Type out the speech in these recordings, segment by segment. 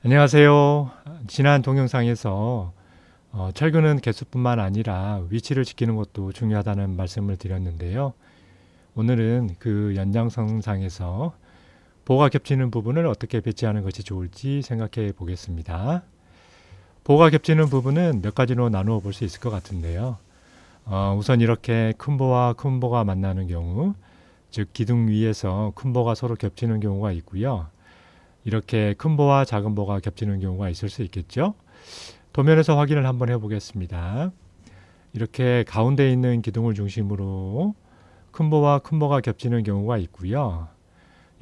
안녕하세요. 지난 동영상에서 철근은 개수뿐만 아니라 위치를 지키는 것도 중요하다는 말씀을 드렸는데요. 오늘은 그 연장선상에서 보가 겹치는 부분을 어떻게 배치하는 것이 좋을지 생각해 보겠습니다. 보가 겹치는 부분은 몇 가지로 나누어 볼 수 있을 것 같은데요. 우선 이렇게 큰 보와 큰 보가 만나는 경우, 즉 기둥 위에서 큰 보가 서로 겹치는 경우가 있고요. 이렇게 큰 보와 작은 보가 겹치는 경우가 있을 수 있겠죠. 도면에서 확인을 한번 해보겠습니다. 이렇게 가운데 있는 기둥을 중심으로 큰 보와 큰 보가 겹치는 경우가 있고요.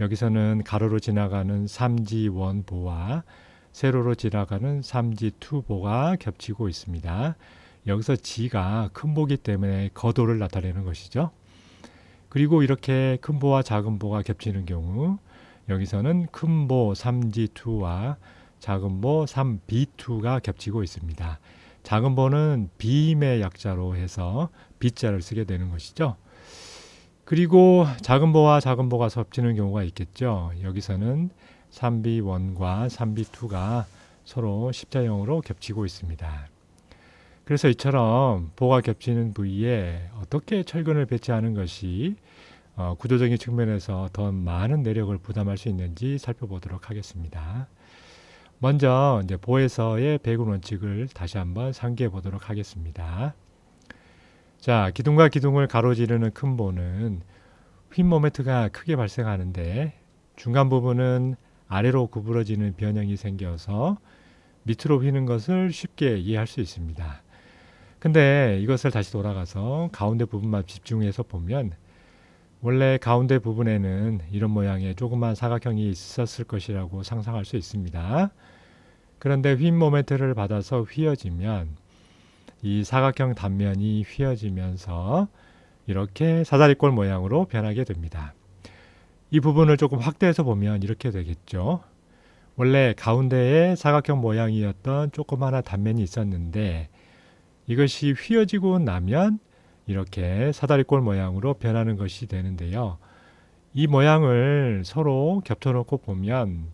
여기서는 가로로 지나가는 삼지원 보와 세로로 지나가는 삼지투 보가 겹치고 있습니다. 여기서 지가 큰 보기 때문에 거도를 나타내는 것이죠. 그리고 이렇게 큰 보와 작은 보가 겹치는 경우, 여기서는 큰 보 3G2와 작은 보 3B2가 겹치고 있습니다. 작은 보는 비임의 약자로 해서 B자를 쓰게 되는 것이죠. 그리고 작은 보와 작은 보가 겹치는 경우가 있겠죠. 여기서는 3B1과 3B2가 서로 십자형으로 겹치고 있습니다. 그래서 이처럼 보가 겹치는 부위에 어떻게 철근을 배치하는 것이 구조적인 측면에서 더 많은 내력을 부담할 수 있는지 살펴보도록 하겠습니다. 먼저 이제 보에서의 배분 원칙을 다시 한번 상기해 보도록 하겠습니다. 자, 기둥과 기둥을 가로지르는 큰 보는 휨 모멘트가 크게 발생하는데 중간 부분은 아래로 구부러지는 변형이 생겨서 밑으로 휘는 것을 쉽게 이해할 수 있습니다. 근데 이것을 다시 돌아가서 가운데 부분만 집중해서 보면 원래 가운데 부분에는 이런 모양의 조그만 사각형이 있었을 것이라고 상상할 수 있습니다. 그런데 휨 모멘트를 받아서 휘어지면 이 사각형 단면이 휘어지면서 이렇게 사다리꼴 모양으로 변하게 됩니다. 이 부분을 조금 확대해서 보면 이렇게 되겠죠. 원래 가운데에 사각형 모양이었던 조그마한 단면이 있었는데 이것이 휘어지고 나면 이렇게 사다리꼴 모양으로 변하는 것이 되는데요. 이 모양을 서로 겹쳐놓고 보면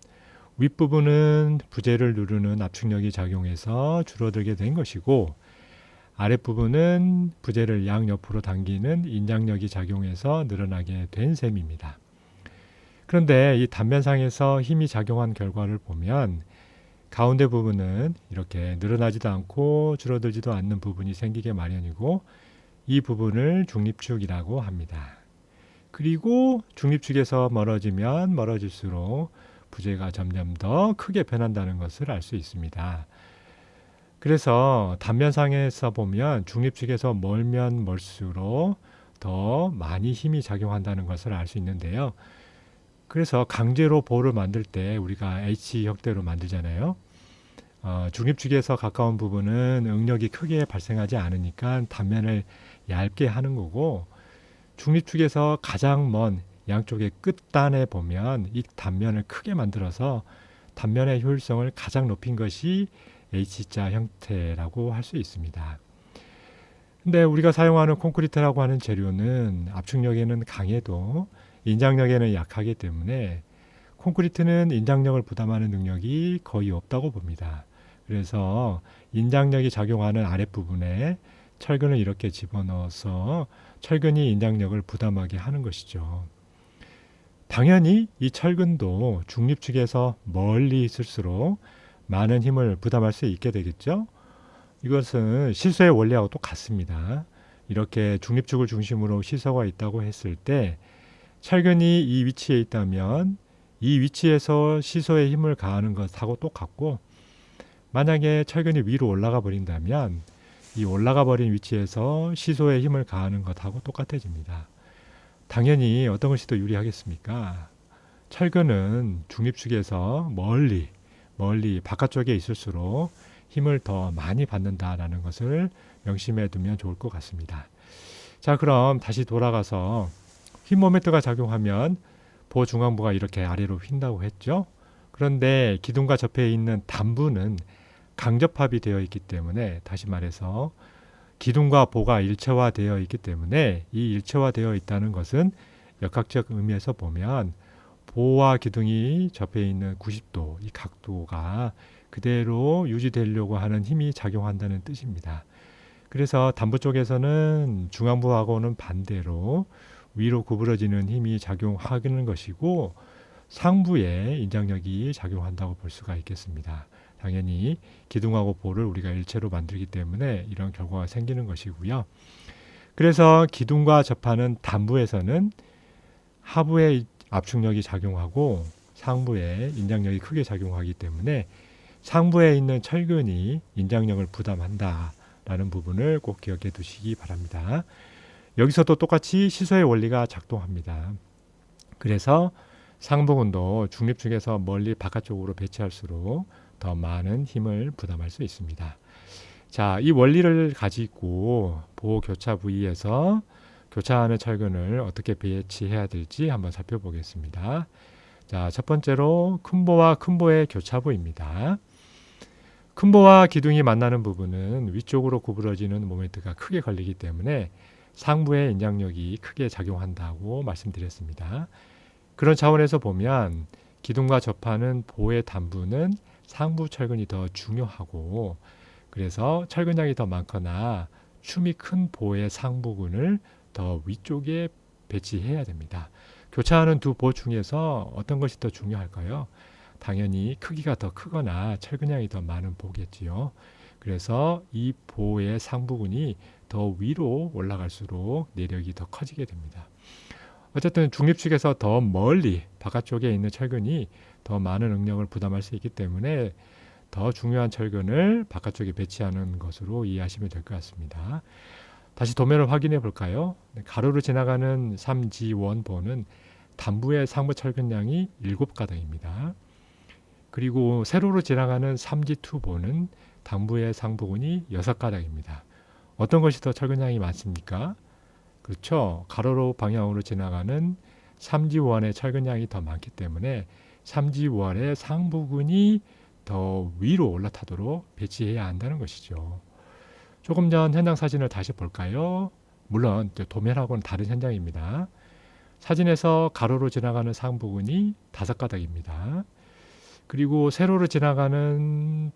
윗부분은 부재를 누르는 압축력이 작용해서 줄어들게 된 것이고 아랫부분은 부재를 양옆으로 당기는 인장력이 작용해서 늘어나게 된 셈입니다. 그런데 이 단면상에서 힘이 작용한 결과를 보면 가운데 부분은 이렇게 늘어나지도 않고 줄어들지도 않는 부분이 생기게 마련이고 이 부분을 중립축이라고 합니다. 그리고 중립축에서 멀어지면 멀어질수록 부재가 점점 더 크게 변한다는 것을 알 수 있습니다. 그래서 단면상에서 보면 중립축에서 멀면 멀수록 더 많이 힘이 작용한다는 것을 알 수 있는데요. 그래서 강제로 보를 만들 때 우리가 H 형태로 만들잖아요. 중립축에서 가까운 부분은 응력이 크게 발생하지 않으니까 단면을 얇게 하는 거고 중립축에서 가장 먼 양쪽의 끝단에 보면 이 단면을 크게 만들어서 단면의 효율성을 가장 높인 것이 H자 형태라고 할 수 있습니다. 근데 우리가 사용하는 콘크리트라고 하는 재료는 압축력에는 강해도 인장력에는 약하기 때문에 콘크리트는 인장력을 부담하는 능력이 거의 없다고 봅니다. 그래서 인장력이 작용하는 아랫부분에 철근을 이렇게 집어넣어서 철근이 인장력을 부담하게 하는 것이죠. 당연히 이 철근도 중립축에서 멀리 있을수록 많은 힘을 부담할 수 있게 되겠죠. 이것은 시소의 원리하고 똑같습니다. 이렇게 중립축을 중심으로 시소가 있다고 했을 때 철근이 이 위치에 있다면 이 위치에서 시소에 힘을 가하는 것하고 똑같고 만약에 철근이 위로 올라가 버린다면 이 올라가 버린 위치에서 시소에 힘을 가하는 것하고 똑같아집니다. 당연히 어떤 것이 더 유리하겠습니까? 철근은 중립축에서 멀리 바깥쪽에 있을수록 힘을 더 많이 받는다라는 것을 명심해 두면 좋을 것 같습니다. 자, 그럼 다시 돌아가서 휨 모멘트가 작용하면 보 중앙부가 이렇게 아래로 휜다고 했죠. 그런데 기둥과 접해 있는 단부는 강접합이 되어 있기 때문에 다시 말해서 기둥과 보가 일체화되어 있기 때문에 이 일체화되어 있다는 것은 역학적 의미에서 보면 보와 기둥이 접해 있는 90도 이 각도가 그대로 유지되려고 하는 힘이 작용한다는 뜻입니다. 그래서 단부 쪽에서는 중앙부하고는 반대로 위로 구부러지는 힘이 작용하는 것이고 상부에 인장력이 작용한다고 볼 수가 있겠습니다. 당연히 기둥하고 보를 우리가 일체로 만들기 때문에 이런 결과가 생기는 것이고요. 그래서 기둥과 접하는 단부에서는 하부에 압축력이 작용하고 상부에 인장력이 크게 작용하기 때문에 상부에 있는 철근이 인장력을 부담한다라는 부분을 꼭 기억해 두시기 바랍니다. 여기서도 똑같이 시소의 원리가 작동합니다. 그래서 상부근도 중립축에서 멀리 바깥쪽으로 배치할수록 더 많은 힘을 부담할 수 있습니다. 자, 이 원리를 가지고 보 교차 부위에서 교차하는 철근을 어떻게 배치해야 될지 한번 살펴보겠습니다. 자, 첫 번째로 큰 보와 큰 보의 교차부입니다. 큰 보와 기둥이 만나는 부분은 위쪽으로 구부러지는 모멘트가 크게 걸리기 때문에 상부의 인장력이 크게 작용한다고 말씀드렸습니다. 그런 차원에서 보면 기둥과 접하는 보의 단부는 상부 철근이 더 중요하고 그래서 철근량이 더 많거나 춤이 큰 보의 상부근을 더 위쪽에 배치해야 됩니다. 교차하는 두 보 중에서 어떤 것이 더 중요할까요? 당연히 크기가 더 크거나 철근량이 더 많은 보겠지요. 그래서 이 보의 상부근이 더 위로 올라갈수록 내력이 더 커지게 됩니다. 어쨌든 중립축에서 더 멀리 바깥쪽에 있는 철근이 더 많은 응력을 부담할 수 있기 때문에 더 중요한 철근을 바깥쪽에 배치하는 것으로 이해하시면 될 것 같습니다. 다시 도면을 확인해 볼까요? 가로로 지나가는 삼지원보는 단부의 상부 철근량이 7가닥입니다. 그리고 세로로 지나가는 삼지투보는 단부의 상부근이 6가닥입니다. 어떤 것이 더 철근량이 많습니까? 그렇죠. 가로로 방향으로 지나가는 삼지원의 철근량이 더 많기 때문에 삼지원의 상부근이 더 위로 올라타도록 배치해야 한다는 것이죠. 조금 전 현장 사진을 다시 볼까요? 물론 도면하고는 다른 현장입니다. 사진에서 가로로 지나가는 상부근이 5가닥입니다. 그리고 세로로 지나가는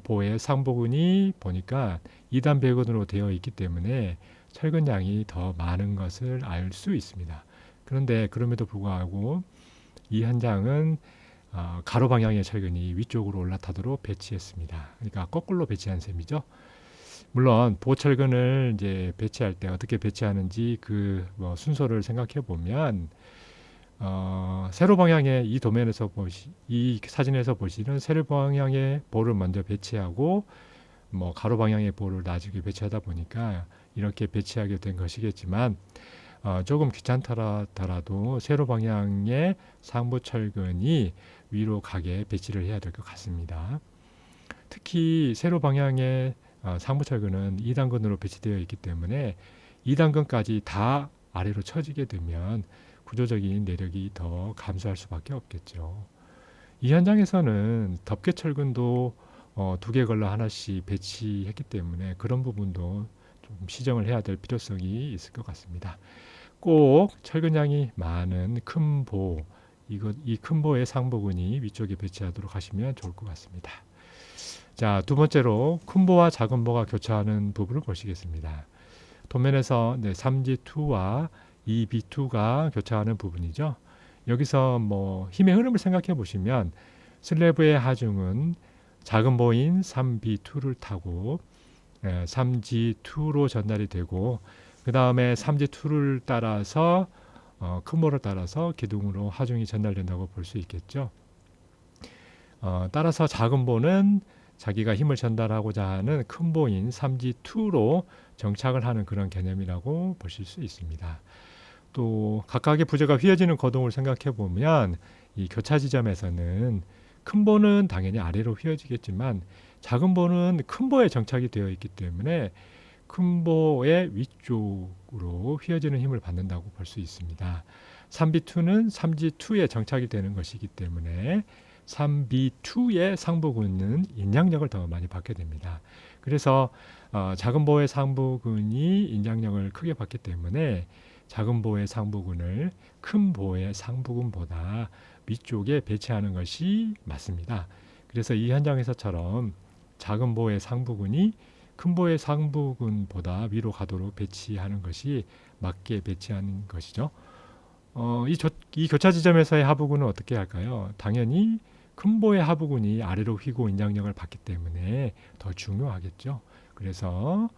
보의 상부근이 보니까 2단 배근으로 되어 있기 때문에 철근량이 더 많은 것을 알 수 있습니다. 그런데 그럼에도 불구하고 이 현장은 가로 방향의 철근이 위쪽으로 올라타도록 배치했습니다. 그러니까 거꾸로 배치한 셈이죠. 물론 보철근을 이제 배치할 때 어떻게 배치하는지 그 순서를 생각해 보면 세로 방향의 이 도면에서 이 사진에서 보시는 세로 방향의 볼을 먼저 배치하고 가로 방향의 볼을 나중에 배치하다 보니까 이렇게 배치하게 된 것이겠지만 조금 귀찮더라도 세로 방향의 상부 철근이 위로 가게 배치를 해야 될 것 같습니다. 특히 세로 방향의 상부 철근은 2단근으로 배치되어 있기 때문에 2단근까지 다 아래로 처지게 되면 구조적인 내력이 더 감소할 수밖에 없겠죠. 이 현장에서는 덮개 철근도 2개 걸러 하나씩 배치했기 때문에 그런 부분도 좀 시정을 해야 될 필요성이 있을 것 같습니다. 꼭 철근량이 많은 큰 보, 이 큰 보의 상부근이 위쪽에 배치하도록 하시면 좋을 것 같습니다. 자, 두 번째로 큰 보와 작은 보가 교차하는 부분을 보시겠습니다. 도면에서 삼지2와 2B2가 교차하는 부분이죠. 여기서 힘의 흐름을 생각해 보시면 슬래브의 하중은 작은 보인 3B2를 타고 3G2로 전달이 되고 그 다음에 3G2를 따라서 큰 보를 따라서 기둥으로 하중이 전달된다고 볼 수 있겠죠. 따라서 작은 보는 자기가 힘을 전달하고자 하는 큰 보인 3G2로 정착을 하는 그런 개념이라고 보실 수 있습니다. 또 각각의 부재가 휘어지는 거동을 생각해 보면 이 교차 지점에서는 큰 보는 당연히 아래로 휘어지겠지만 작은 보는 큰 보에 정착이 되어 있기 때문에 큰 보의 위쪽으로 휘어지는 힘을 받는다고 볼 수 있습니다. 3B2는 3G2에 정착이 되는 것이기 때문에 3B2의 상부근은 인장력을 더 많이 받게 됩니다. 그래서 작은 보의 상부근이 인장력을 크게 받기 때문에 작은 보의 상부근을 큰 보의 상부근보다 위쪽에 배치하는 것이 맞습니다. 그래서 이 현장에서처럼 작은 보의 상부근이 큰 보의 상부근보다 위로 가도록 배치하는 것이 맞게 배치하는 것이죠. 이 교차 지점에서의 하부근은 어떻게 할까요? 당연히 큰 보의 하부근이 아래로 휘고 인장력을 받기 때문에 더 중요하겠죠. 그래서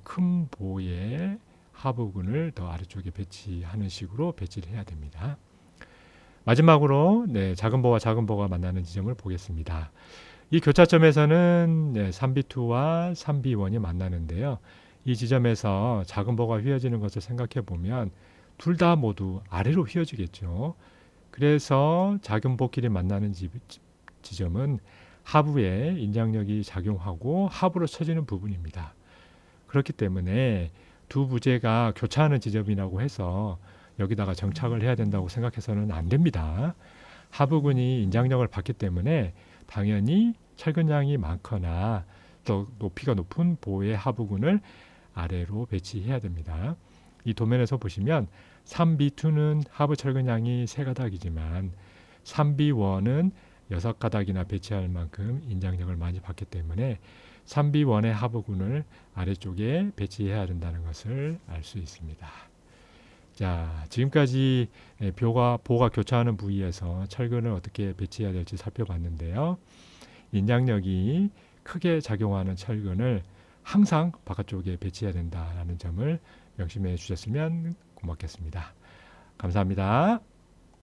큰 보의 하부근을 더 아래쪽에 배치하는 식으로 배치를 해야 됩니다. 마지막으로 작은 보와 작은 보가 만나는 지점을 보겠습니다. 이 교차점에서는 3B2와 3B1이 만나는데요. 이 지점에서 작은 보가 휘어지는 것을 생각해 보면 둘 다 모두 아래로 휘어지겠죠. 그래서 작은 보끼리 만나는 지점은 하부에 인장력이 작용하고 하부로 쳐지는 부분입니다. 그렇기 때문에 두 부재가 교차하는 지점이라고 해서 여기다가 정착을 해야 된다고 생각해서는 안 됩니다. 하부근이 인장력을 받기 때문에 당연히 철근량이 많거나 더 높이가 높은 보의 하부근을 아래로 배치해야 됩니다. 이 도면에서 보시면 3B2는 하부 철근량이 3가닥이지만 3B1은 6가닥이나 배치할 만큼 인장력을 많이 받기 때문에 3B1의 하부근을 아래쪽에 배치해야 된다는 것을 알 수 있습니다. 자, 지금까지 보가 교차하는 부위에서 철근을 어떻게 배치해야 될지 살펴봤는데요. 인장력이 크게 작용하는 철근을 항상 바깥쪽에 배치해야 된다는 점을 명심해 주셨으면 고맙겠습니다. 감사합니다.